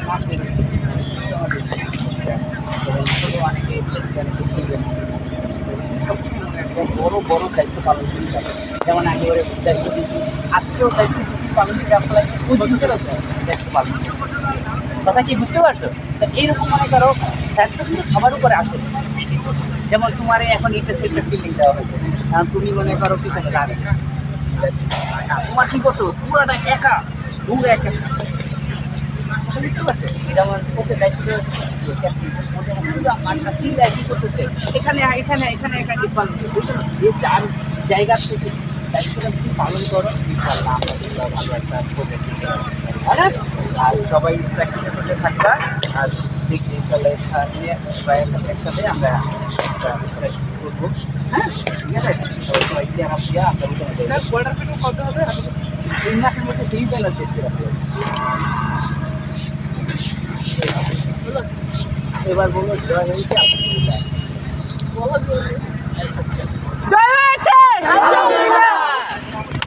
অনেকে বড় বড় দায়িত্ব পালন করি যেমন আমি ওর দায়িত্ব দিচ্ছি আজকেও দায়িত্ব দিচ্ছি পালন করি আপনার দায়িত্ব পালন করছি কথা কি বুঝতে পারছো? তো এইরকম মনে করো দায়িত্ব কিন্তু সবার উপরে আসে যেমন তোমার এখন এটা সেটা ফিল্ডিং দেওয়া হয়েছে তুমি মনে করো পিছনে দাঁড়াবে তোমার কি করছো পুরাটা একা দূর একা বুঝতে পারছো যেমন ওকে দায়িত্ব মাঠটা চিন্তায় কি করতেছে এখানে এখানে এখানে এখানে পালন করছে যে যার জায়গা থেকে দায়িত্বটা তুমি পালন করো ইনশাআল্লাহ আমরা ভালো একটা প্রজেক্ট দিতে পারবো আর সবাই প্র্যাকটিসে করতে থাকবা আর দেখি ইনশাআল্লাহ নিয়ে প্রায় একসাথে আমরা করবো হ্যাঁ ঠিক আছে সবাই চেয়ার দিয়া আমরা কোয়ার্টার ফিটিং কত হবে 3 মাসের মধ্যে 3 বেলা শেষ করে রাখবো এবার বলো জয় হয়েছে আলহামদুলিল্লাহ জয় হয়েছে